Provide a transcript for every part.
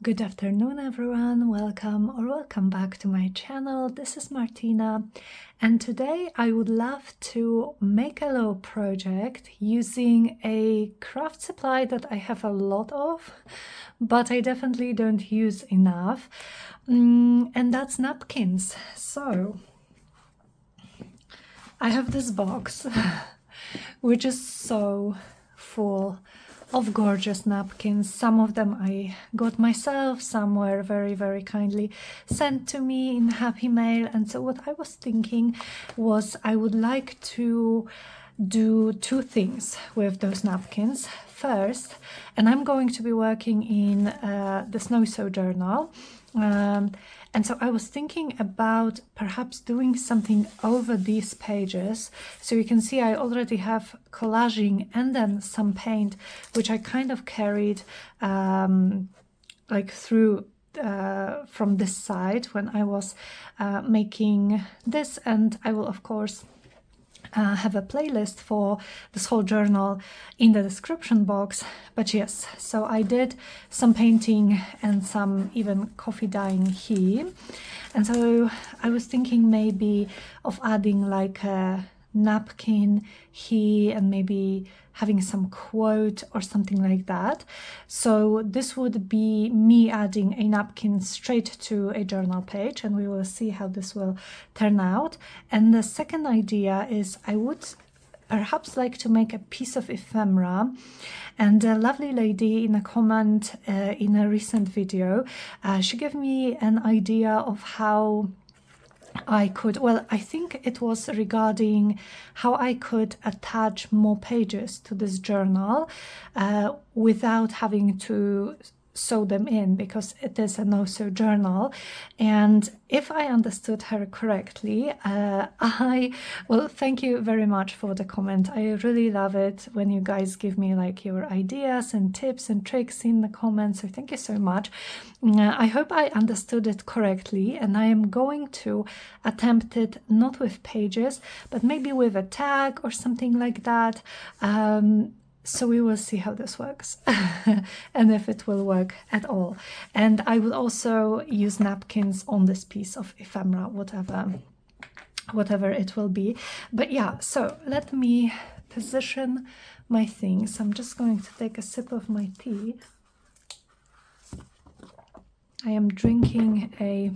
Good afternoon, everyone. Welcome back to my channel. This is Martyna, and today I would love to make a little project using a craft supply that I have a lot of, but I definitely don't use enough, and that's napkins. So I have this box, which is so full of gorgeous napkins. Some of them I got myself, some were very kindly sent to me in Happy Mail. And so what I was thinking was I would like to do two things with those napkins. First, and I'm going to be working in the Snow Sew journal, and so I was thinking about perhaps doing something over these pages. So you can see I already have collaging and then some paint, which I kind of carried like through from this side when I was making this, and I will of course have a playlist for this whole journal in the description box. But yes, so I did some painting and some even coffee dyeing here, and so I was thinking maybe of adding like a napkin here and maybe having some quote or something like that. So this would be me adding a napkin straight to a journal page, and we will see how this will turn out. And the second idea is I would perhaps like to make a piece of ephemera, and a lovely lady in a comment in a recent video, she gave me an idea of how I could, well, I think it was regarding how I could attach more pages to this journal without having to sew them in, because it is a no-sew journal. And if I understood her correctly, well, thank you very much for the comment. I really love it when you guys give me like your ideas and tips and tricks in the comments, so thank you so much. I hope I understood it correctly, and I am going to attempt it not with pages, but maybe with a tag or something like that. So we will see how this works and if it will work at all. And I will also use napkins on this piece of ephemera, whatever it will be. But yeah, so let me position my things. I'm just going to take a sip of my tea. I am drinking a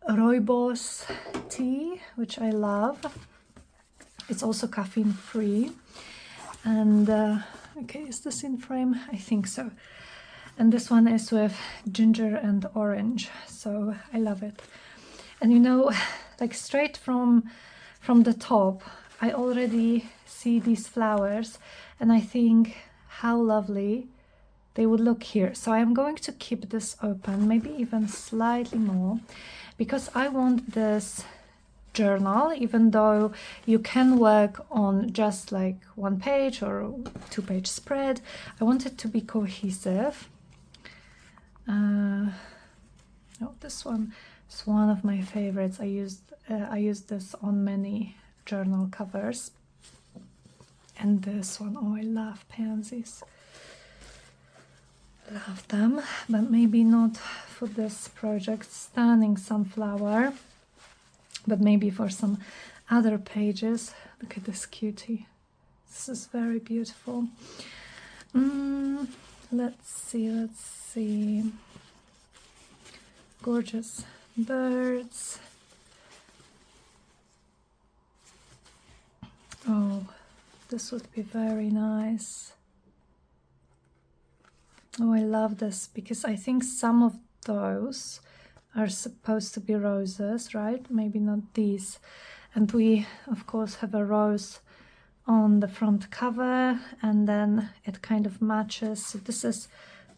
rooibos tea, which I love. It's also caffeine free. And okay, is this in frame? I think so. And this one is with ginger and orange, so I love it. And you know, like straight from the top, I already see these flowers, and I think how lovely they would look here. So I am going to keep this open, maybe even slightly more, because I want this journal, even though you can work on just like one page or two-page spread, I want it to be cohesive. Oh, this one is one of my favorites. I used this on many journal covers. And this one, oh, I love pansies. Love them, but maybe not for this project. Stunning sunflower, but maybe for some other pages. Look at this cutie. This is very beautiful. Let's see. Gorgeous birds. Oh, this would be very nice. Oh, I love this, because I think some of those are supposed to be roses, right? Maybe not these. And we, of course, have a rose on the front cover, and then it kind of matches. So this is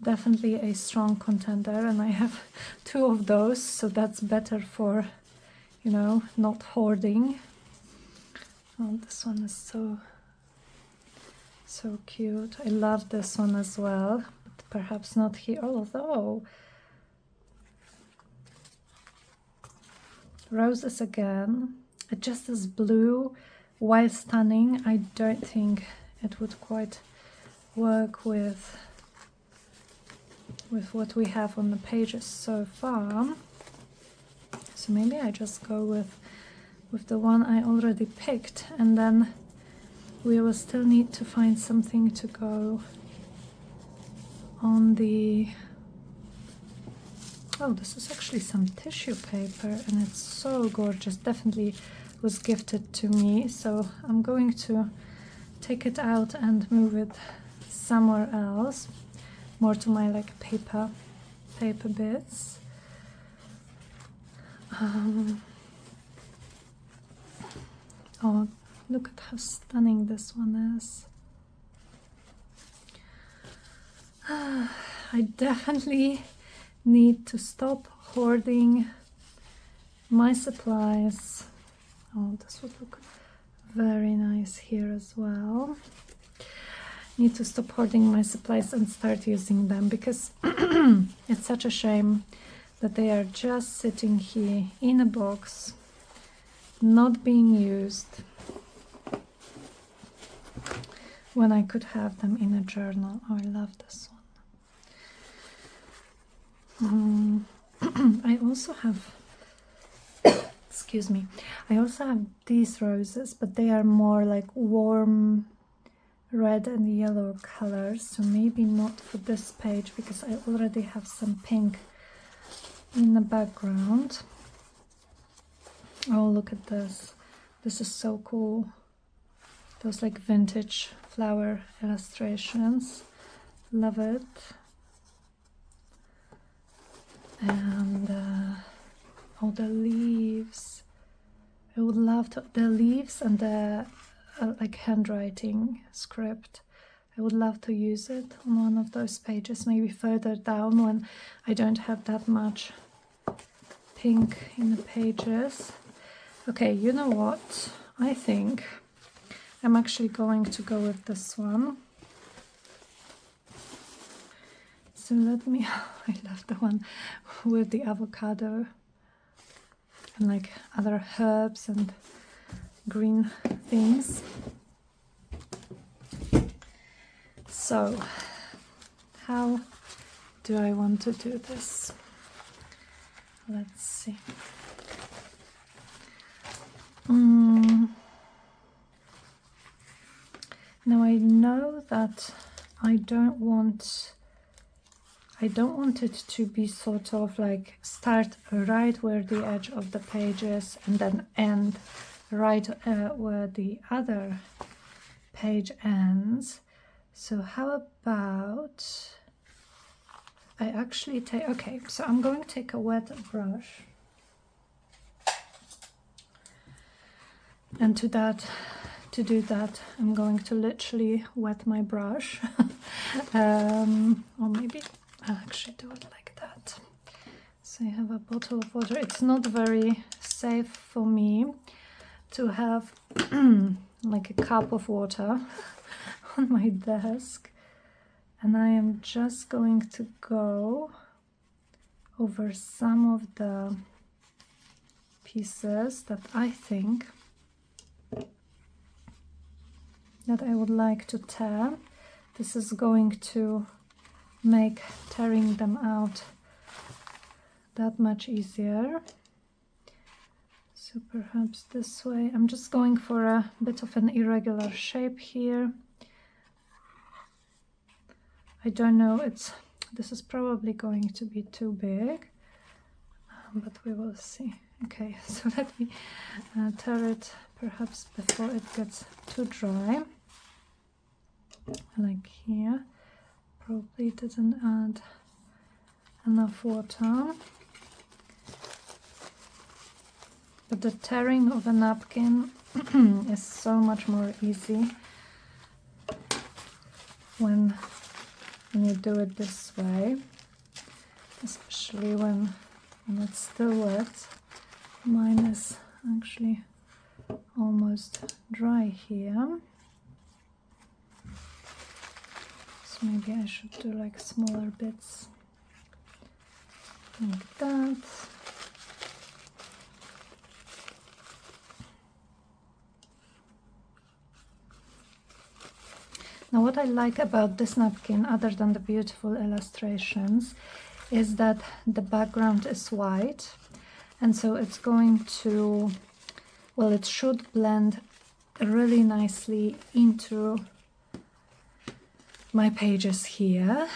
definitely a strong contender, and I have two of those, so that's better for, you know, not hoarding. Oh, this one is so cute. I love this one as well, but perhaps not here, although roses again. It just is blue, while stunning. I don't think it would quite work with with what we have on the pages so far. So maybe I just go with the one I already picked, and then we will still need to find something to go on the... Oh, this is actually some tissue paper, and it's so gorgeous. Definitely was gifted to me, so I'm going to take it out and move it somewhere else, more to my like paper bits. Oh, look at how stunning this one is. I definitely need to stop hoarding my supplies. Oh, this would look very nice here as well. Need to stop hoarding my supplies and start using them, because it's such a shame that they are just sitting here in a box, not being used, when I could have them in a journal. Oh, I love this one. I also have, excuse me, I also have these roses, but they are more like warm red and yellow colors, so maybe not for this page, because I already have some pink in the background. Oh, look at this. This is so cool. Those like vintage flower illustrations. Love it. And oh, the leaves. I would love to, the leaves and the like handwriting script. I would love to use it on one of those pages, maybe further down when I don't have that much pink in the pages. Okay, you know what? I think I'm actually going to go with this one. So let me, I love the one with the avocado and like other herbs and green things. So how do I want to do this? Let's see. Now I know that I don't want it to be sort of like start right where the edge of the page is and then end right where the other page ends. So how about I actually take, okay, so I'm going to take a wet brush, and to do that I'm going to literally wet my brush. Or maybe I'll actually do it like that. So I have a bottle of water. It's not very safe for me to have like a cup of water on my desk, and I am just going to go over some of the pieces that I think that I would like to tear. This is going to make tearing them out that much easier. So perhaps this way. I'm just going for a bit of an irregular shape here. I don't know, this is probably going to be too big, but we will see. Okay, so let me tear it perhaps before it gets too dry. Like here, probably didn't add enough water. But the tearing of a napkin is so much more easy when you do it this way, especially when it's still wet. Mine is actually almost dry here, so maybe I should do like smaller bits like that. Now what I like about this napkin, other than the beautiful illustrations, is that the background is white, and so it's going to, well, it should blend really nicely into my pages here.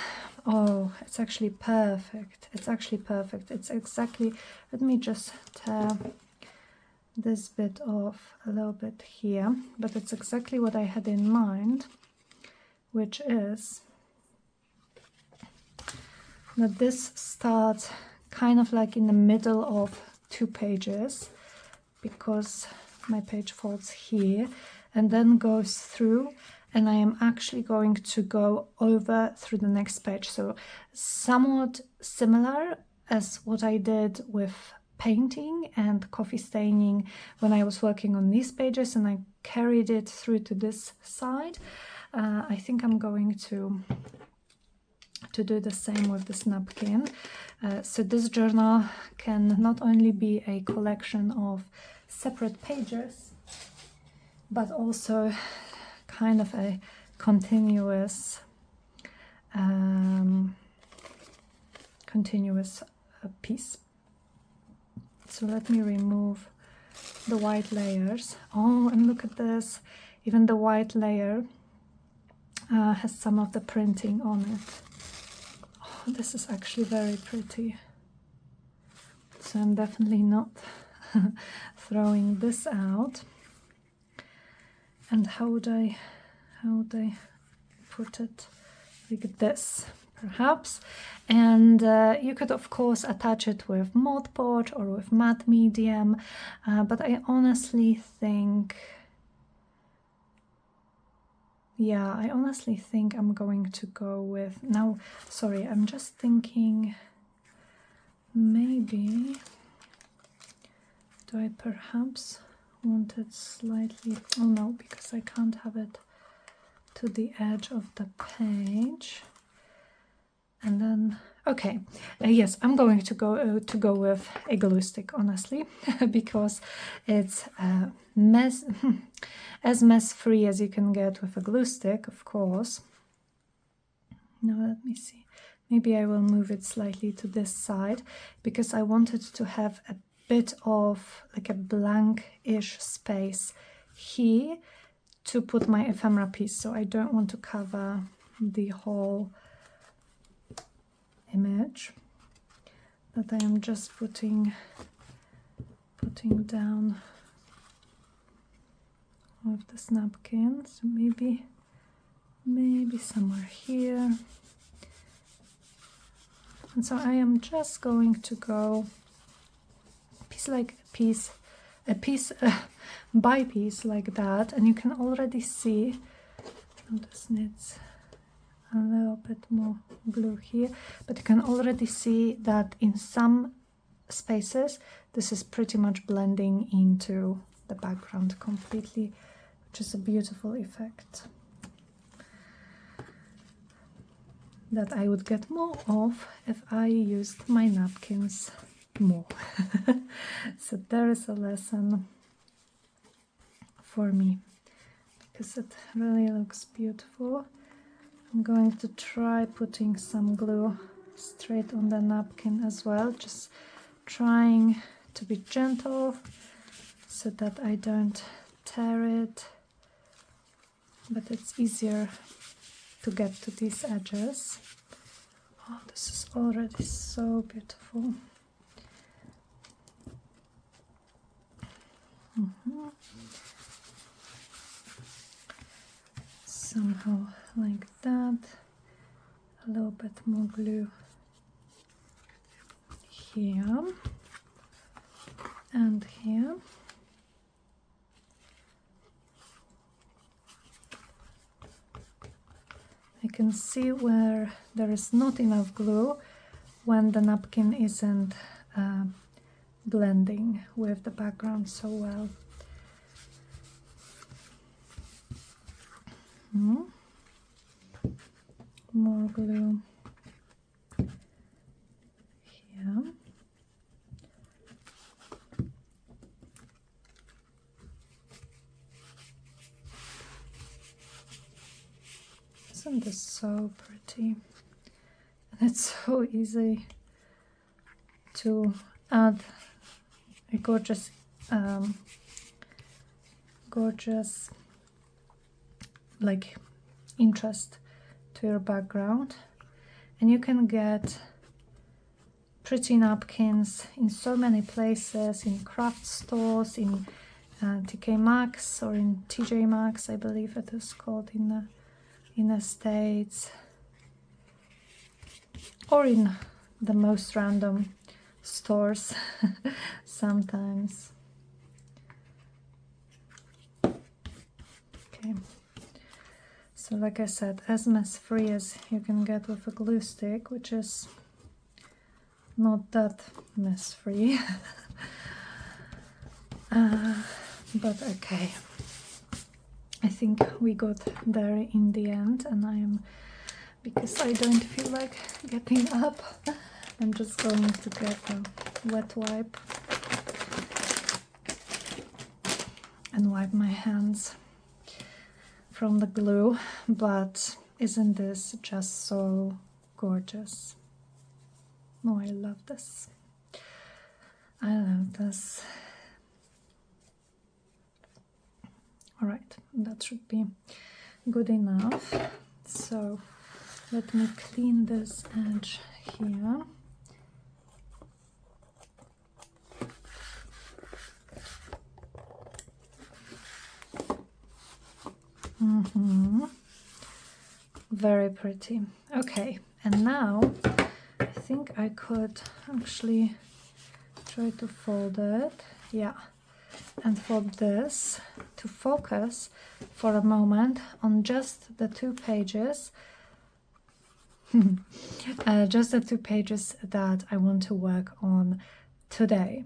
Oh, it's actually perfect. It's actually perfect. It's exactly, let me just tear this bit off a little bit here, but it's exactly what I had in mind, which is that this starts kind of like in the middle of 2 pages, because my page folds here and then goes through, and I am actually going to go over through the next page. So somewhat similar as what I did with painting and coffee staining when I was working on these pages, and I carried it through to this side. I think I'm going to do the same with this napkin. So this journal can not only be a collection of separate pages, but also kind of a continuous piece. So let me remove the white layers. Oh, and look at this, even the white layer has some of the printing on it. Oh, this is actually very pretty. So I'm definitely not throwing this out. And how would I put it? Like this, perhaps. And you could of course attach it with Mod Podge or with matte medium, but I honestly think, yeah, I honestly think I'm going to go with, now, sorry, I'm just thinking, maybe, do I perhaps want it slightly, oh no, because I can't have it to the edge of the page. And then, okay, yes, I'm going to go with a glue stick, honestly, because it's as mess-free as you can get with a glue stick, of course. Now let me see. Maybe I will move it slightly to this side, because I wanted to have a bit of like a blank-ish space here to put my ephemera piece, so I don't want to cover the whole image, but I am just putting down with this napkin, so maybe somewhere here. And so I am just going to go piece by piece like that, and you can already see, this needs a little bit more glue here, but you can already see that in some spaces this is pretty much blending into the background completely, which is a beautiful effect that I would get more of if I used my napkins more. So there is a lesson for me, because it really looks beautiful. I'm going to try putting some glue straight on the napkin as well, just trying to be gentle so that I don't tear it, but it's easier to get to these edges. Oh, this is already so beautiful. Somehow like that, a little bit more glue here and here. I can see where there is not enough glue when the napkin isn't blending with the background so well. More glue here. It is so pretty. And it's so easy to add a gorgeous like interest to your background. And you can get pretty napkins in so many places, in craft stores, in TK Maxx or in TJ Maxx, I believe it is called in the States, or in the most random stores sometimes. Okay, so like I said, as mess free as you can get with a glue stick, which is not that mess free. But okay, I think we got there in the end, and because I don't feel like getting up, I'm just going to get a wet wipe and wipe my hands from the glue. But isn't this just so gorgeous? Oh, I love this. I love this. All right, that should be good enough. So let me clean this edge here. Very pretty. Okay, and now I think I could actually try to fold it. Yeah, and fold this to focus for a moment on just the 2 pages. Just the 2 pages that I want to work on today.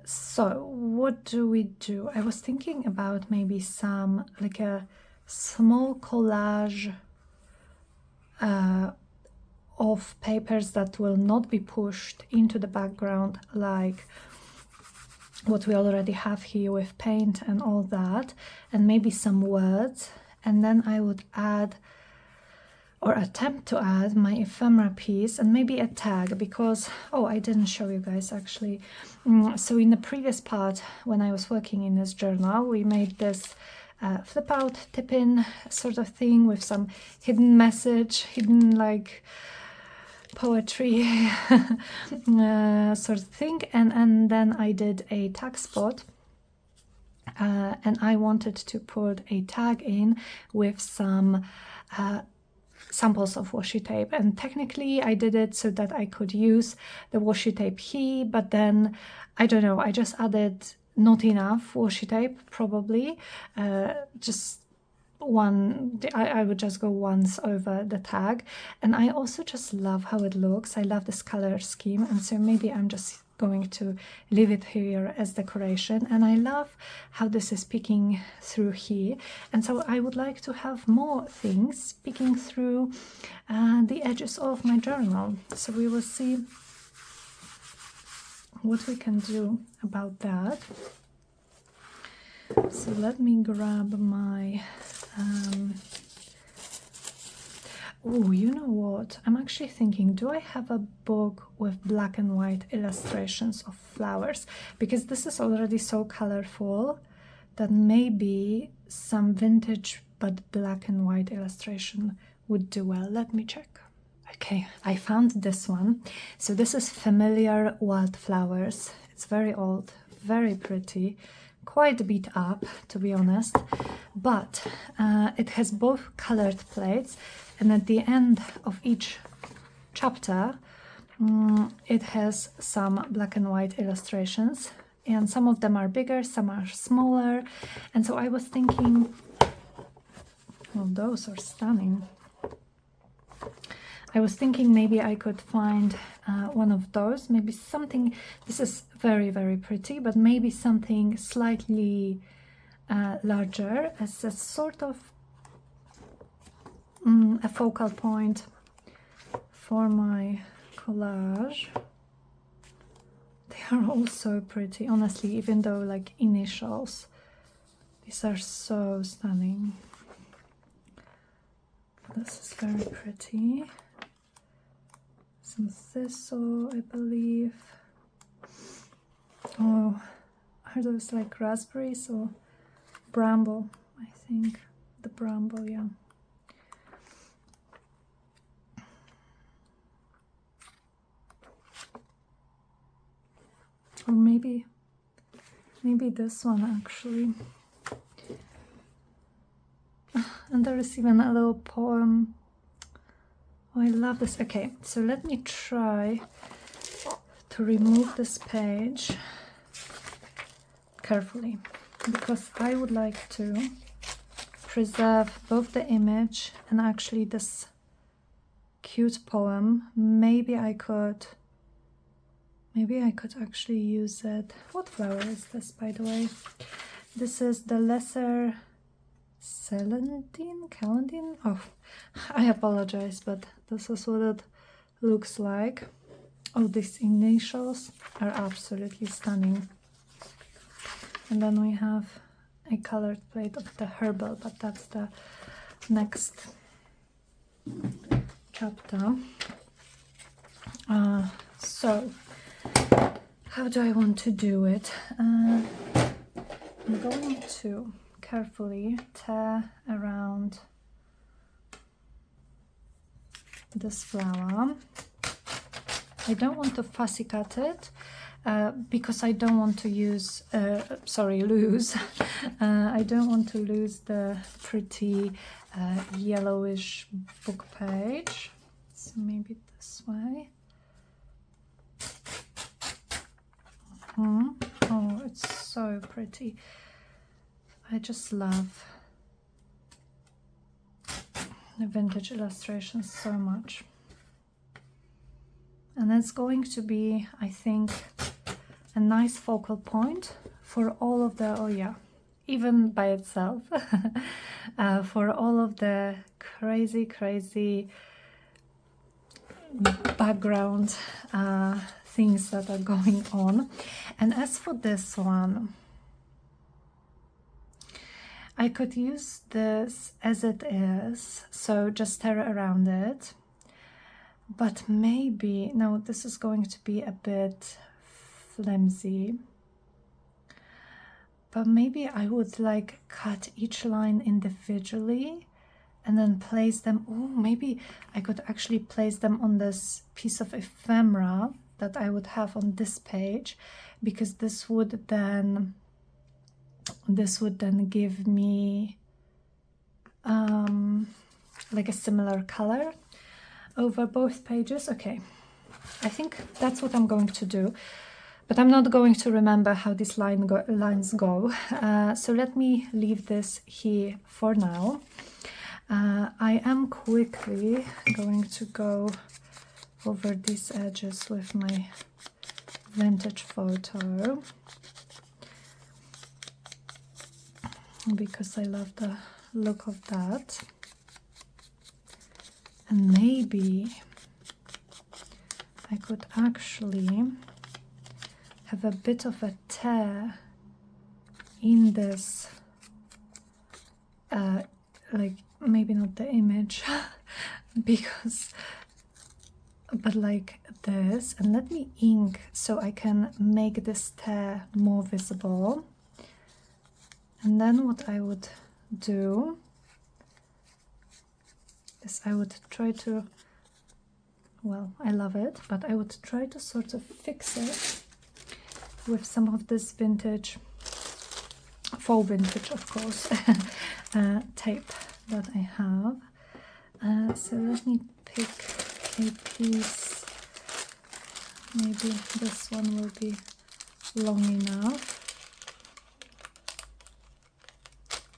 So what do we do? I was thinking about maybe some, like a small collage of papers that will not be pushed into the background, like what we already have here with paint and all that, and maybe some words. And then I would add, or attempt to add, my ephemera piece and maybe a tag, because, oh, I didn't show you guys actually. So in the previous part, when I was working in this journal, we made this flip out tip-in sort of thing with some hidden message, hidden like poetry sort of thing, and then I did a tag spot, and I wanted to put a tag in with some samples of washi tape, and technically I did it so that I could use the washi tape here, but then I don't know, I just added not enough washi tape, probably just one. I would just go once over the tag, and I also just love how it looks. I love this color scheme, and so maybe I'm just going to leave it here as decoration. And I love how this is peeking through here, and so I would like to have more things peeking through the edges of my journal. So we will see what we can do about that. So let me grab my oh, you know what, I'm actually thinking, do I have a book with black and white illustrations of flowers? Because this is already so colorful that maybe some vintage but black and white illustration would do well. Let me check. Okay, I found this one. So this is Familiar Wildflowers. It's very old, very pretty, quite beat up, to be honest, but it has both colored plates, and at the end of each chapter it has some black and white illustrations, and some of them are bigger, some are smaller. And so I was thinking, well, those are stunning. I was thinking maybe I could find one of those, maybe something, this is very, very pretty, but maybe something slightly larger as a sort of a focal point for my collage. They are all so pretty, honestly, even though like initials, these are so stunning. this is very pretty. Some thistle, I believe. Oh, are those like raspberries or bramble? I think the bramble, yeah. Or maybe this one actually. And there is even a little poem. Oh, I love this. Okay, so let me try to remove this page carefully, because I would like to preserve both the image and actually this cute poem. Maybe I could actually use it. What flower is this, by the way? This is the lesser Calendine? Oh, I apologize, but this is what it looks like. Oh, these initials are absolutely stunning. And then we have a colored plate of the herbal, but that's the next chapter. So, how do I want to do it? I'm going to carefully tear around this flower. I don't want to fussy cut it because I don't want to lose I don't want to lose the pretty yellowish book page. So maybe this way. Oh, it's so pretty. I just love the vintage illustrations so much. And it's going to be, I think, a nice focal point for all of the, oh yeah, even by itself, for all of the crazy background things that are going on. And as for this one, I could use this as it is, so just tear around it. But maybe, no, this is going to be a bit flimsy. But maybe I would like cut each line individually and then place them. Oh, maybe I could actually place them on this piece of ephemera that I would have on this page, because this would then give me like a similar color over both pages. Okay, I think that's what I'm going to do, but I'm not going to remember how these lines go. So let me leave this here for now. I am quickly going to go over these edges with my vintage photo, because I love the look of that. And maybe I could actually have a bit of a tear in this, like maybe not the image, but like this, and let me ink so I can make this tear more visible. And then what I would do is I would try to, well, I love it, but I would try to sort of fix it with some of this vintage, faux vintage of course, tape that I have. So let me pick a piece, maybe this one will be long enough.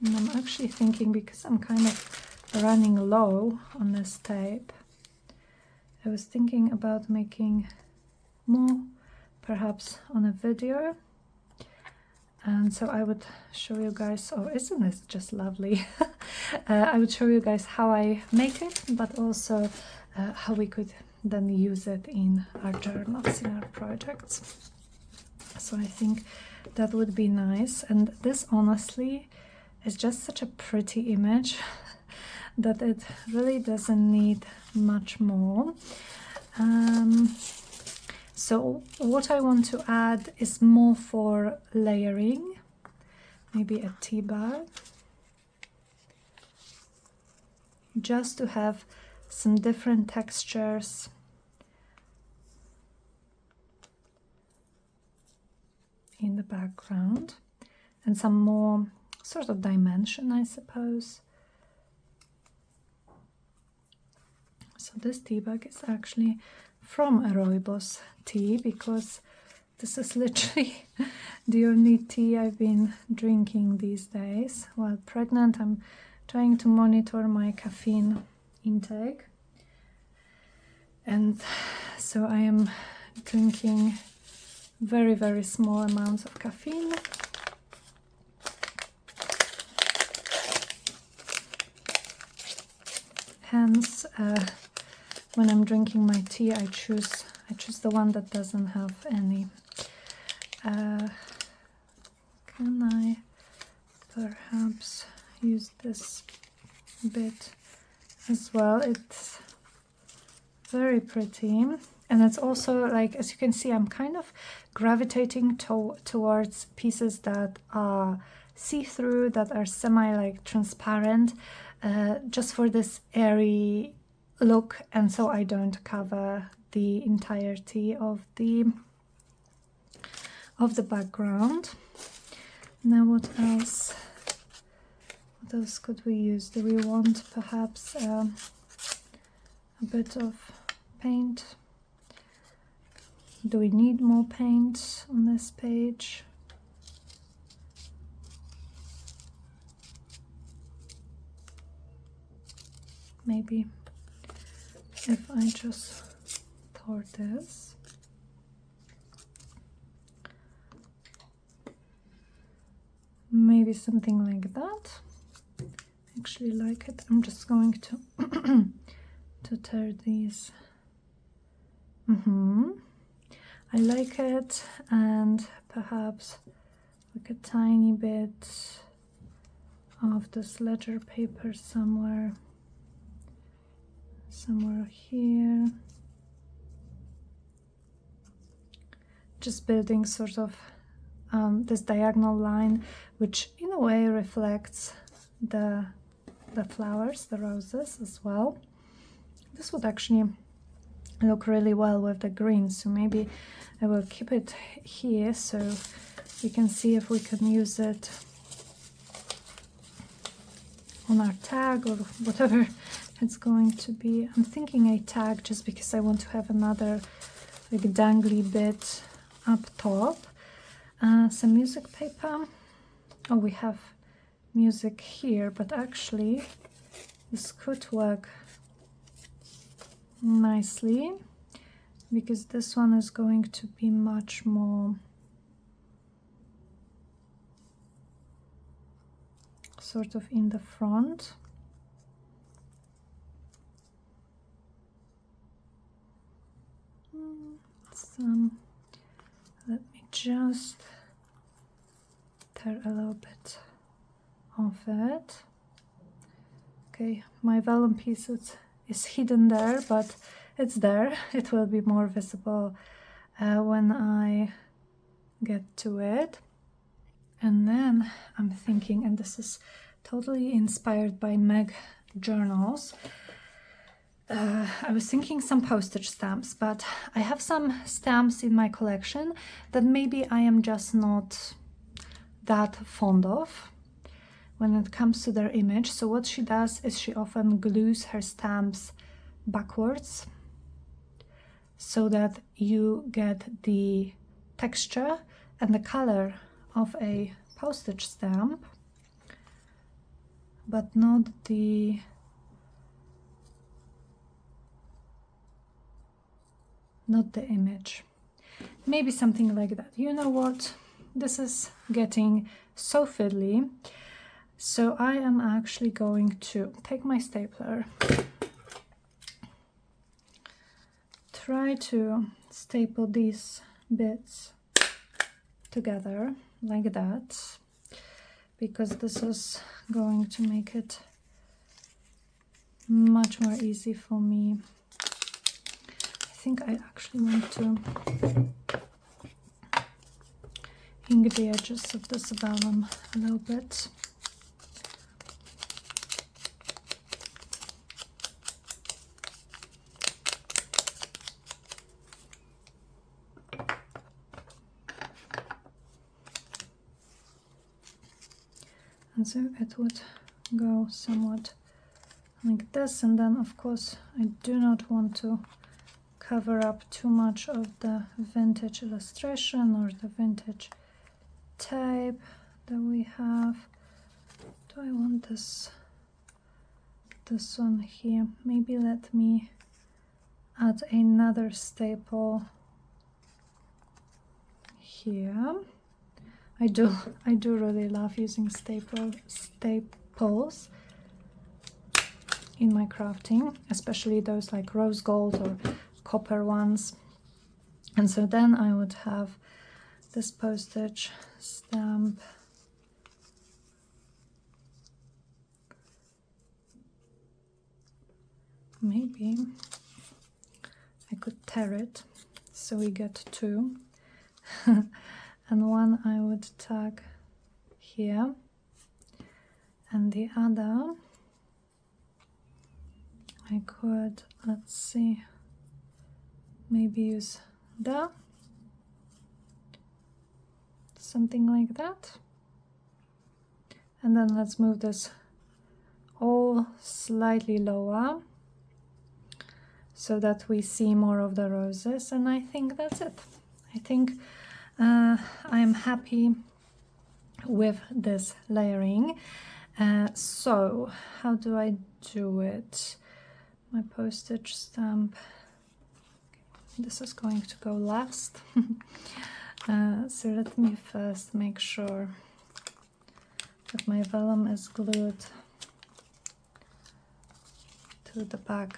And I'm actually thinking, because I'm kind of running low on this tape, I was thinking about making more perhaps on a video, and so I would show you guys, oh, isn't this just lovely? I would show you guys how I make it, but also how we could then use it in our journals, in our projects. So I think that would be nice. And this honestly is just such a pretty image that it really doesn't need much more. So what I want to add is more for layering, maybe a tea bag, just to have some different textures in the background and some more sort of dimension, I suppose. So this tea bag is actually from a rooibos tea, because this is literally the only tea I've been drinking these days. While pregnant, I'm trying to monitor my caffeine intake, and so I am drinking very, very small amounts of caffeine. Hence, when I'm drinking my tea, I choose the one that doesn't have any. Can I perhaps use this bit as well? It's very pretty, and it's also, like, as you can see, I'm kind of gravitating towards pieces that are see-through, that are semi transparent, just for this airy look, and so I don't cover the entirety of the background. Now what else could we use? Do we want perhaps a bit of paint? Do we need more paint on this page? Maybe if I just pour this. Maybe something like that. I actually like it. I'm just going to to tear these. I like it, and perhaps like a tiny bit of this ledger paper somewhere here. Just building sort of this diagonal line, which in a way reflects the flowers, the roses as well. This would actually look really well with the green, so maybe I will keep it here so we can see if we can use it on our tag or whatever it's going to be. I'm thinking a tag just because I want to have another like dangly bit up top. Some music paper. Oh, we have music here, but actually this could work nicely because this one is going to be much more sort of in the front. Let me just tear a little bit of it. Okay, my vellum piece is hidden there, but it's there. It will be more visible when I get to it. And then I'm thinking, and this is totally inspired by Meg journals, I was thinking some postage stamps, but I have some stamps in my collection that maybe I am just not that fond of when it comes to their image. So what she does is she often glues her stamps backwards so that you get the texture and the color of a postage stamp, but not the image. Maybe something like that. You know what? This is getting so fiddly. So I am actually going to take my stapler, try to staple these bits together like that, because this is going to make it much more easy for me. I think I actually want to ink the edges of this vellum a little bit. And so it would go somewhat like this, and then of course I do not want to cover up too much of the vintage illustration or the vintage tape that we have. Do I want this one here? Maybe let me add another staple here. I do really love using staples in my crafting, especially those like rose gold or copper ones. And so then I would have this postage stamp. Maybe I could tear it so we get two. And one I would tag here, and the other I could, let's see, maybe use that, something like that. And then let's move this all slightly lower so that we see more of the roses, and I think that's it. I think I'm happy with this layering. So how do I do it? My postage stamp, this is going to go last. So let me first make sure that my vellum is glued to the back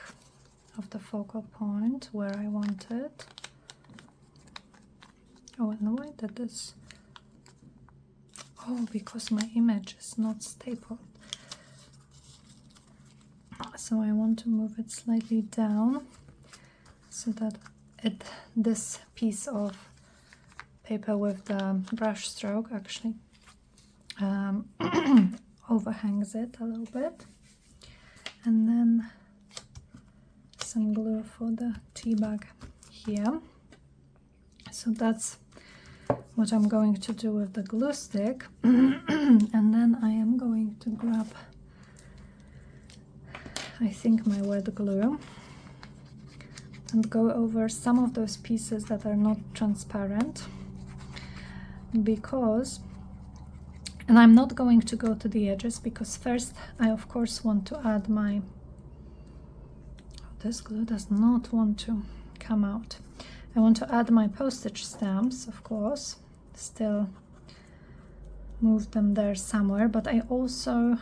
of the focal point where I want it. Oh, and why did this? Oh, because my image is not stapled. So I want to move it slightly down so that this piece of paper with the brush stroke actually overhangs it a little bit. And then some glue for the tea bag here. So that's what I'm going to do with the glue stick. And then I am going to grab, I think, my wet glue and go over some of those pieces that are not transparent, because, and I'm not going to go to the edges because first I of course want to add my, this glue does not want to come out. I want to add my postage stamps, of course, still move them there somewhere, but I also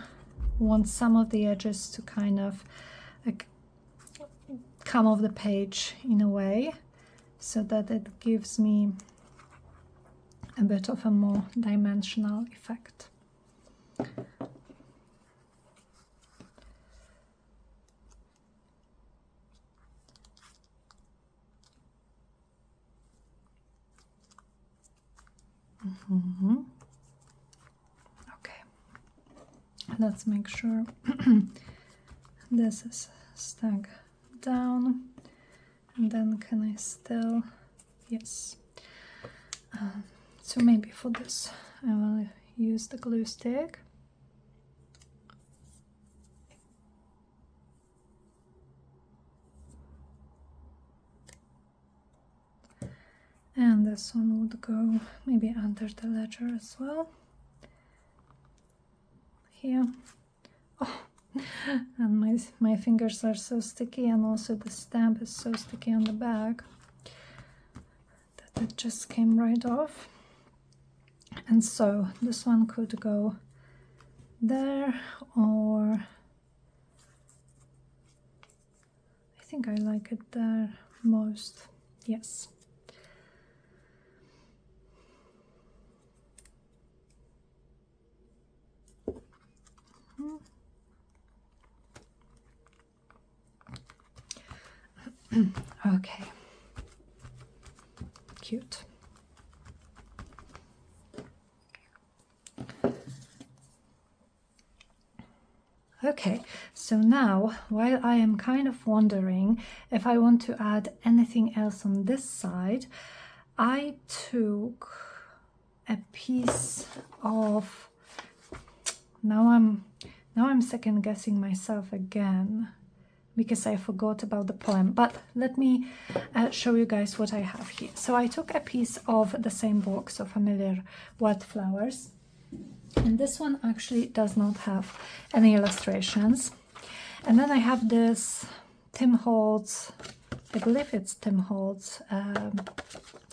want some of the edges to kind of like come off the page in a way so that it gives me a bit of a more dimensional effect. Okay, let's make sure this is stuck down, and then can I still, yes. So maybe for this I will use the glue stick. And this one would go maybe under the ledger as well. Here. Oh, and my fingers are so sticky, and also the stamp is so sticky on the back that it just came right off. And so this one could go there, or I think I like it there most. Yes. Okay. Cute. Okay, so now, while I am kind of wondering if I want to add anything else on this side, I took a piece of, now I'm second guessing myself again because I forgot about the poem, but let me show you guys what I have here. So I took a piece of the same box of Familiar Wildflowers, and this one actually does not have any illustrations. And then I have this Tim Holtz, I believe it's Tim Holtz,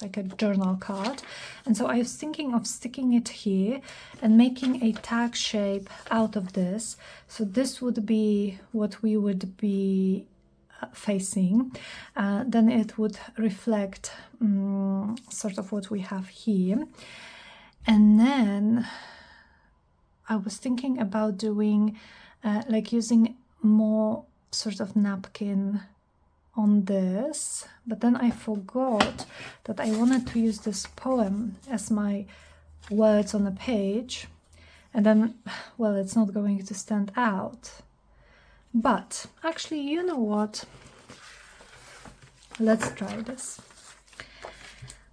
like a journal card. And so I was thinking of sticking it here and making a tag shape out of this. So this would be what we would be facing. Then it would reflect sort of what we have here. And then I was thinking about doing like using more sort of napkin on this, but then I forgot that I wanted to use this poem as my words on a page, and then, well, it's not going to stand out. But actually, you know what? Let's try this.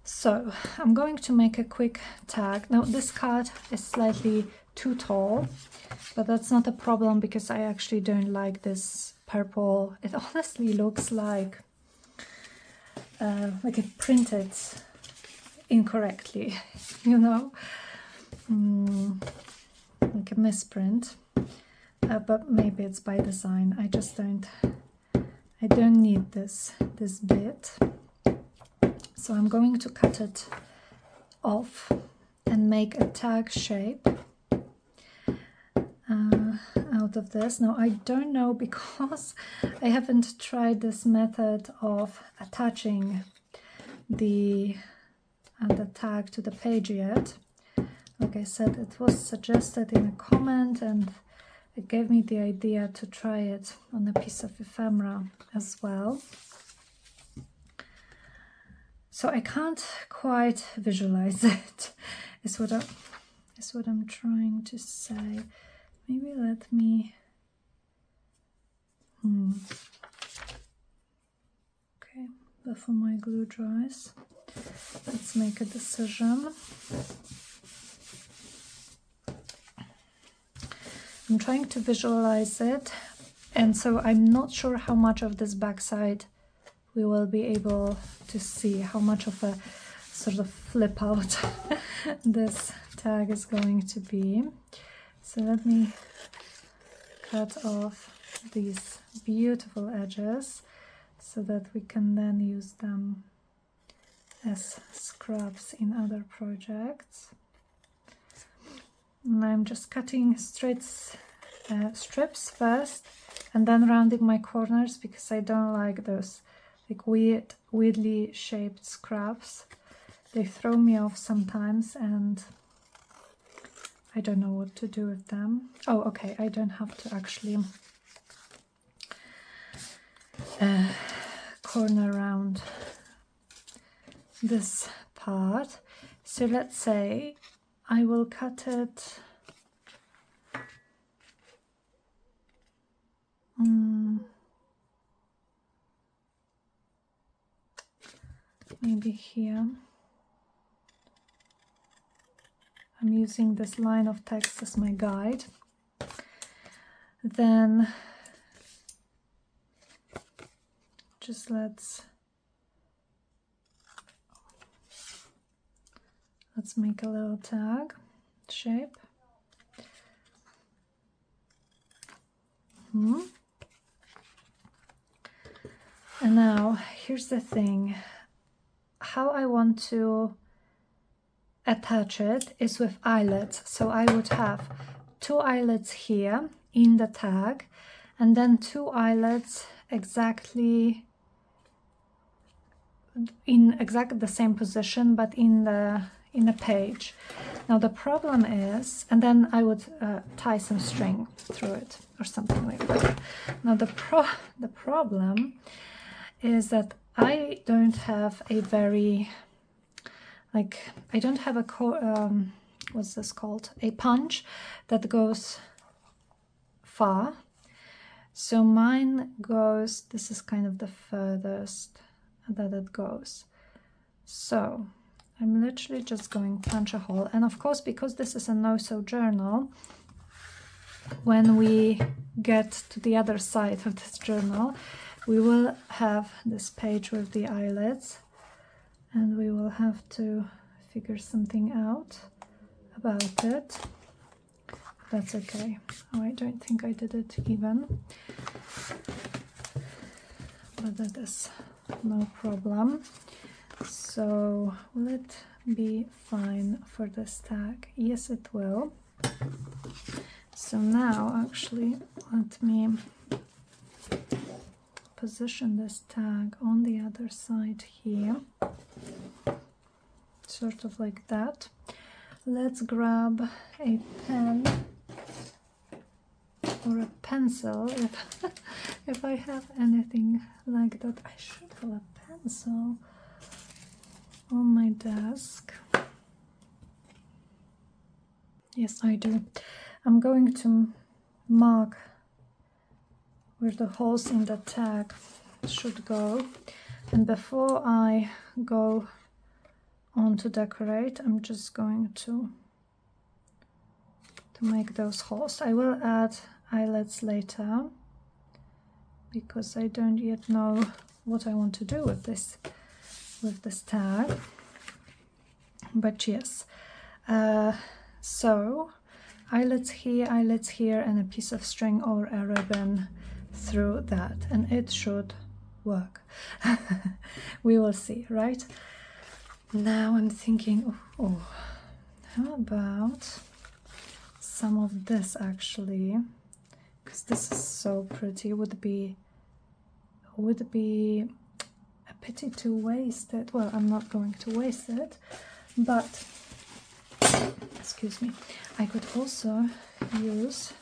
So I'm going to make a quick tag. Now this card is slightly too tall, but that's not a problem because I actually don't like this purple. It honestly looks like it printed incorrectly, you know, like a misprint. But maybe it's by design. I just don't need this bit. So I'm going to cut it off and make a tag shape out of this. Now I don't know, because I haven't tried this method of attaching the tag to the page yet. Like I said, it was suggested in a comment and it gave me the idea to try it on a piece of ephemera as well. So I can't quite visualize it, is what I'm trying to say. Maybe let me, okay, before my glue dries, let's make a decision. I'm trying to visualize it, and so I'm not sure how much of this backside we will be able to see, how much of a sort of flip out this tag is going to be. So let me cut off these beautiful edges so that we can then use them as scraps in other projects. And I'm just cutting straight strips first and then rounding my corners because I don't like those like weirdly shaped scraps. They throw me off sometimes and I don't know what to do with them. Oh, okay, I don't have to actually corner around this part. So let's say I will cut it maybe here. I'm using this line of text as my guide. Then just let's make a little tag shape. And now here's the thing. How I want to attach it is with eyelets. So I would have 2 eyelets here in the tag and then 2 eyelets exactly in the same position but in the page. Now the problem is, and then I would tie some string through it or something like that. Now the problem is that I don't have a very, like, I don't have a, what's this called? A punch that goes far. So mine goes, this is kind of the furthest that it goes. So I'm literally just going to punch a hole. And of course, because this is a no-sew journal, when we get to the other side of this journal, we will have this page with the eyelets, and we will have to figure something out about it. That's okay. Oh, I don't think I did it even, but that is no problem. So will it be fine for this tag? Yes, it will. So now actually let me position this tag on the other side here, sort of like that. Let's grab a pen or a pencil if I have anything like that. I should have a pencil on my desk. Yes, I do. I'm going to mark where the holes in the tag should go, and before I go on to decorate, I'm just going to make those holes. I will add eyelets later because I don't yet know what I want to do with this tag, but yes. So eyelets here, and a piece of string or a ribbon through that, and it should work. We will see, right? Now I'm thinking, oh, how about some of this actually, because this is so pretty. Would be a pity to waste it. Well, I'm not going to waste it, but excuse me, I could also use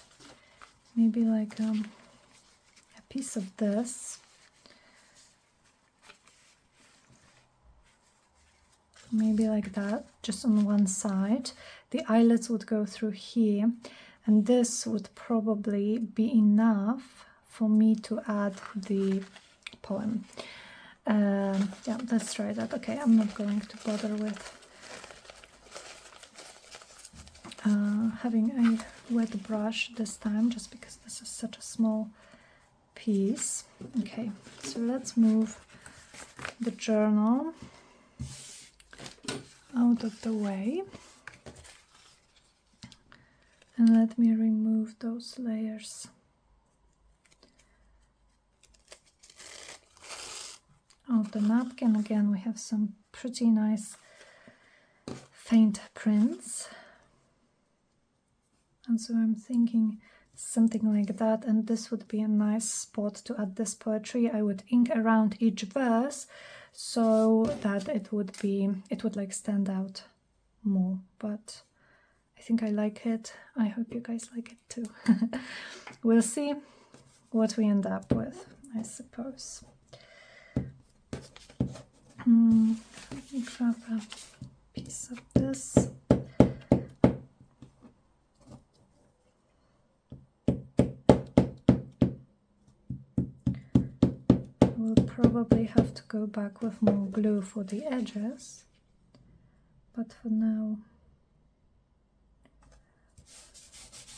maybe like a piece of this, maybe like that, just on one side. The eyelets would go through here, and this would probably be enough for me to add the poem. Yeah, let's try that. Okay, I'm not going to bother with having a wet brush this time, just because this is such a small piece. Okay, so let's move the journal out of the way, and let me remove those layers of the napkin. Again, we have some pretty nice faint prints, and so I'm thinking something like that, and this would be a nice spot to add this poetry. I would ink around each verse so that it would like stand out more, but I think I like it. I hope you guys like it too. We'll see what we end up with, I suppose. Let me grab a piece of this. We'll probably have to go back with more glue for the edges, but for now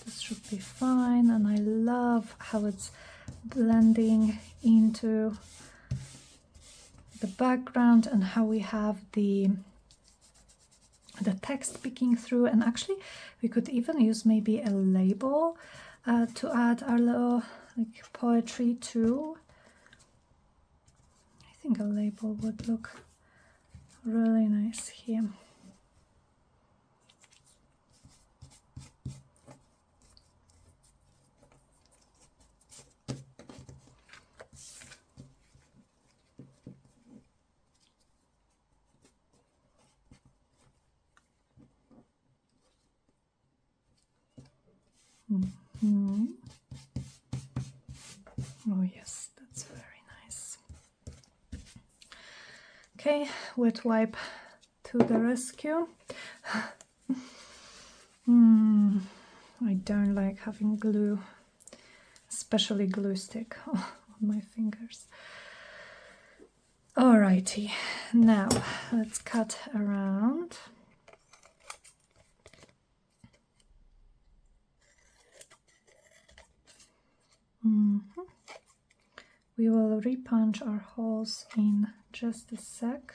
this should be fine. And I love how it's blending into the background and how we have the text peeking through. And actually we could even use maybe a label to add our little like poetry too. I think a label would look really nice here. Oh yes, that's very nice. Okay, wet wipe to the rescue. I don't like having glue, especially glue stick on my fingers. Alrighty, now let's cut around. We will repunch our holes in just a sec,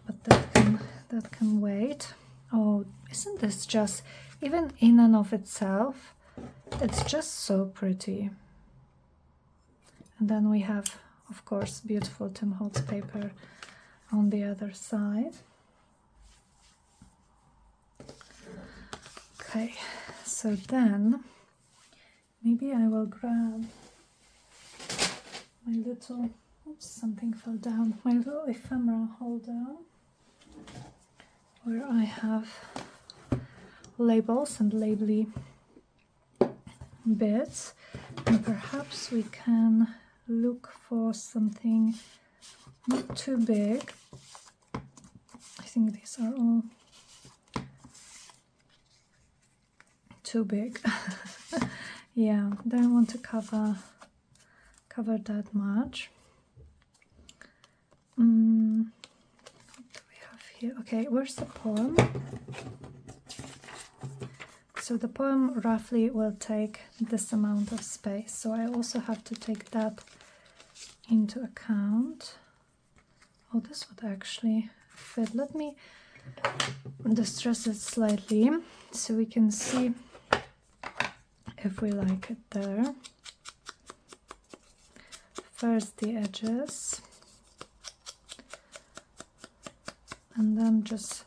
but that can wait. Oh, isn't this just, even in and of itself, it's just so pretty. And then we have, of course, beautiful Tim Holtz paper on the other side. Okay, so then maybe I will grab my little, oops, something fell down, my little ephemera holder, where I have labels and labely bits, and perhaps we can look for something not too big. I think these are all too big. Yeah, don't want to cover that much. What do we have here? Okay, where's the poem? So the poem roughly will take this amount of space, so I also have to take that into account. Oh, this would actually fit. Let me distress it slightly so we can see if we like it there. First the edges, and then just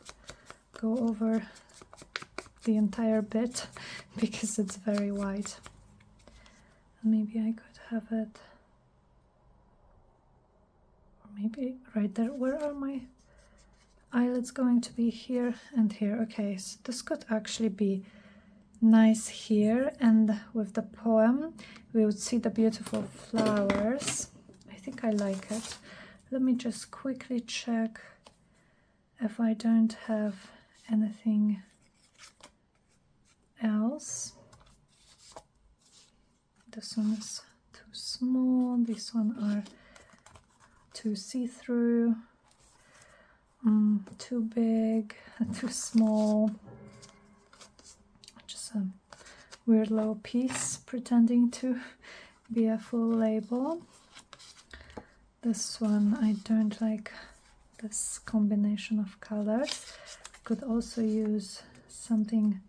go over the entire bit because it's very wide. And maybe I could have it, or maybe right there. Where are my eyelids going to be? Here and here. Okay, so this could actually be nice here, and with the poem we would see the beautiful flowers. I think I like it. Let me just quickly check if I don't have anything else. This one is too small, these one are too see-through, too big, too small. Just a weird little piece pretending to be a full label. This one, I don't like this combination of colors. Could also use something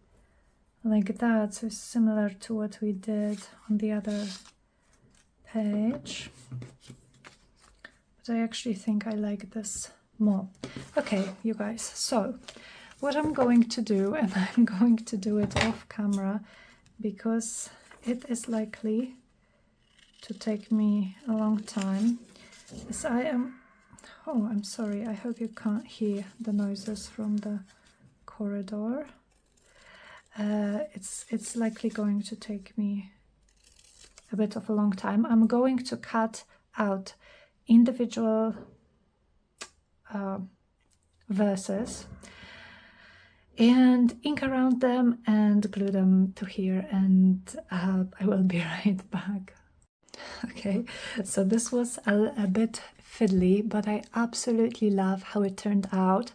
like that, so similar to what we did on the other page. But I actually think I like this more. Okay, you guys, so what I'm going to do, and I'm going to do it off camera because it is likely to take me a long time, is I am, oh, I'm sorry, I hope you can't hear the noises from the corridor. It's likely going to take me a bit of a long time. I'm going to cut out individual verses and ink around them and glue them to here, and I will be right back. Okay, so this was a bit fiddly, but I absolutely love how it turned out.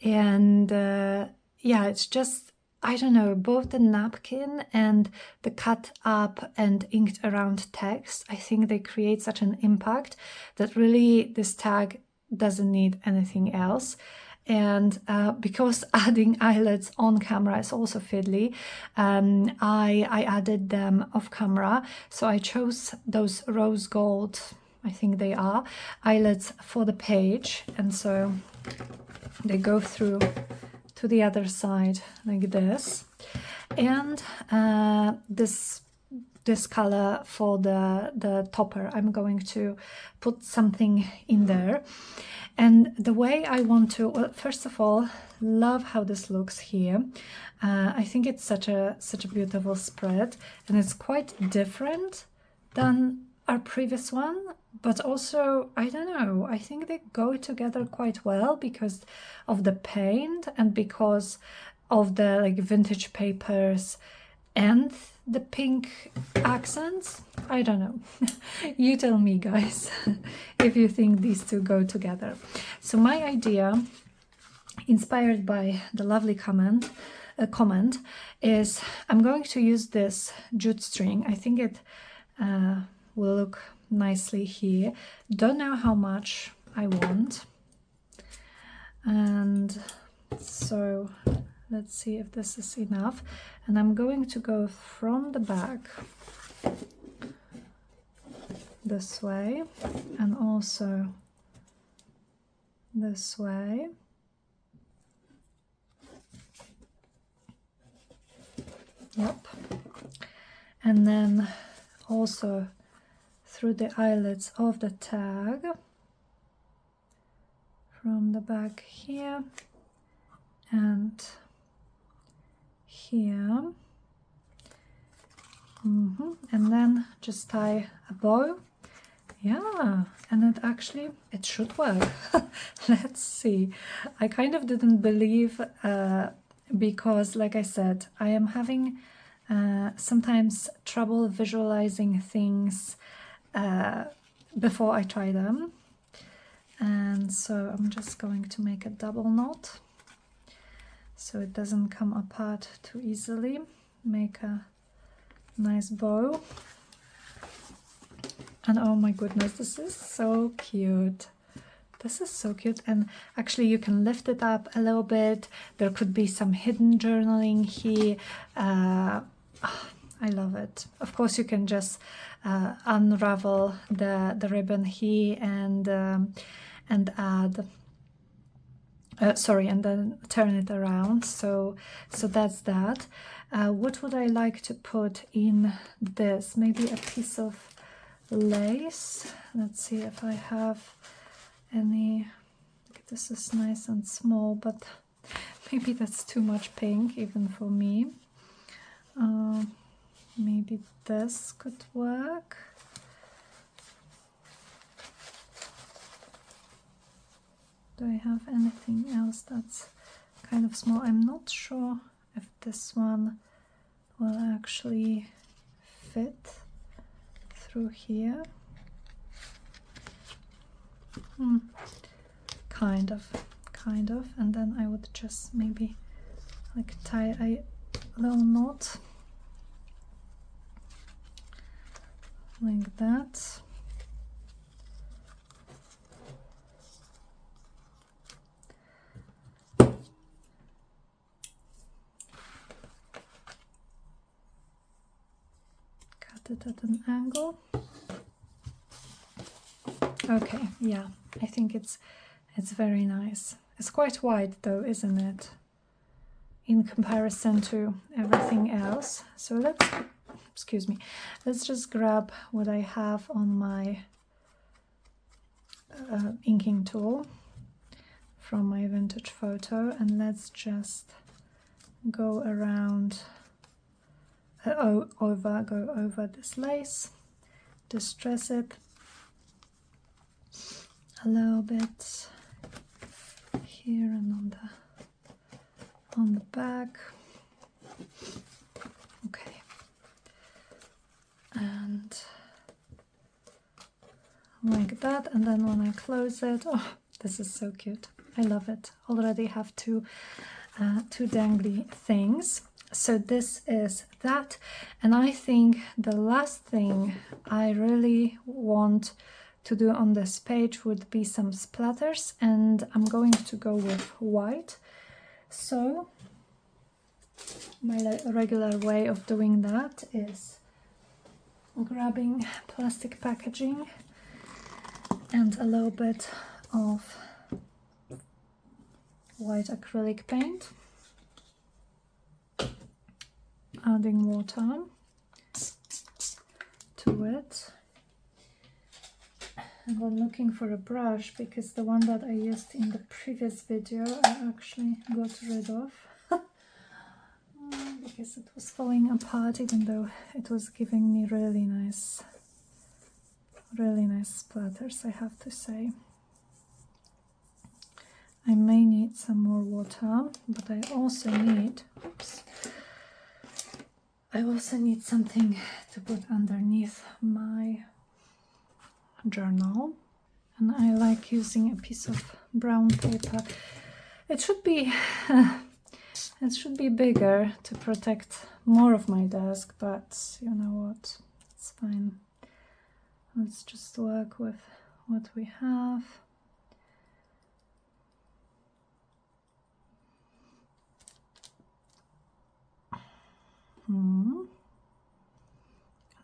And yeah, it's just, I don't know, both the napkin and the cut up and inked around text, I think they create such an impact that really this tag doesn't need anything else. And because adding eyelets on camera is also fiddly, I added them off camera. So I chose those rose gold, I think they are, eyelets for the page. And so they go through to the other side like this. And this color for the topper, I'm going to put something in there. And the way I want to, well, first of all, love how this looks here. I think it's such a beautiful spread, and it's quite different than our previous one, but also, I don't know, I think they go together quite well because of the paint and because of the like vintage papers and the pink accents. I don't know. You tell me, guys, if you think these two go together. So my idea, inspired by the lovely comment, is I'm going to use this jute string. I think it will look nicely here. Don't know how much I want. And so let's see if this is enough. And I'm going to go from the back this way and also this way. Yep. And then also through the eyelets of the tag from the back here and here. And then just tie a bow. Yeah, and it should work. Let's see. I kind of didn't believe because, like I said, I am having sometimes trouble visualizing things before I try them. And so I'm just going to make a double knot so it doesn't come apart too easily. Make a nice bow. And oh my goodness, this is so cute. This is so cute. And actually you can lift it up a little bit. There could be some hidden journaling here. I love it. Of course you can just unravel the ribbon here and add and then turn it around. So that's that. What would I like to put in this? Maybe a piece of lace. Let's see if I have any. This is nice and small, but maybe that's too much pink even for me. Maybe this could work. Do I have anything else that's kind of small? I'm not sure if this one will actually fit through here. Kind of. And then I would just maybe like tie a little knot like that. Cut it at an angle. Okay, yeah, I think it's very nice. It's quite wide though, isn't it? In comparison to everything else. So let's just grab what I have on my inking tool from my vintage photo, and let's just go around, go over this lace, distress it a little bit here and on the back. Okay, and like that, and then when I close it, oh, this is so cute. I love it. Already have two dangly things. So this is that, and I think the last thing I really want to do on this page would be some splatters, and I'm going to go with white. So my regular way of doing that is grabbing plastic packaging and a little bit of white acrylic paint, adding water to it. And I'm looking for a brush because the one that I used in the previous video I actually got rid of because it was falling apart, even though it was giving me really nice Really nice splatters, I have to say. I may need some more water, but I also need, oops, I also need something to put underneath my journal. And I like using a piece of brown paper. It should be it should be bigger to protect more of my desk, but you know what, it's fine. Let's just work with what we have. And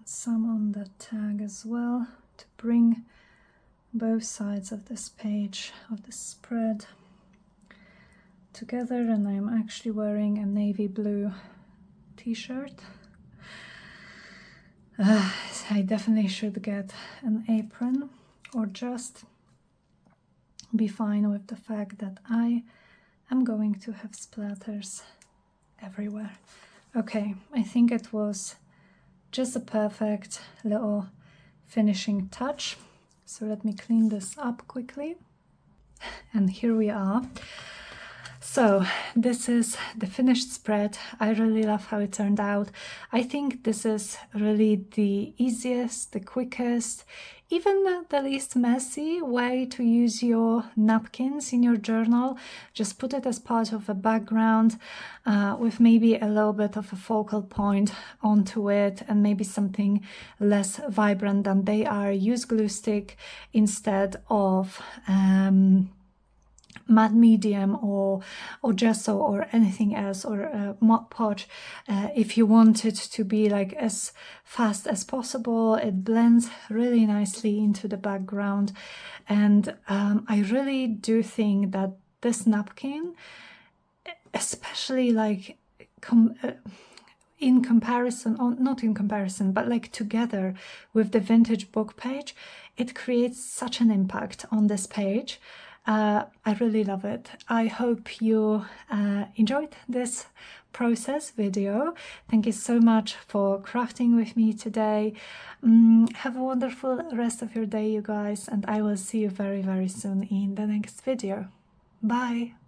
some on the tag as well to bring both sides of this page, of this spread, together. And I'm actually wearing a navy blue t-shirt. I definitely should get an apron, or just be fine with the fact that I am going to have splatters everywhere. Okay, I think it was just a perfect little finishing touch. So let me clean this up quickly. And here we are. So this is the finished spread. I really love how it turned out. I think this is really the easiest, the quickest, even the least messy way to use your napkins in your journal. Just put it as part of a background with maybe a little bit of a focal point onto it, and maybe something less vibrant than they are. Use glue stick instead of matte medium or gesso or anything else, or Mod Podge. If you want it to be like as fast as possible, it blends really nicely into the background. And I really do think that this napkin, especially like in comparison, or not in comparison, but like together with the vintage book page, it creates such an impact on this page. I really love it. I hope you enjoyed this process video. Thank you so much for crafting with me today. Have a wonderful rest of your day, you guys, and I will see you very, very soon in the next video. Bye!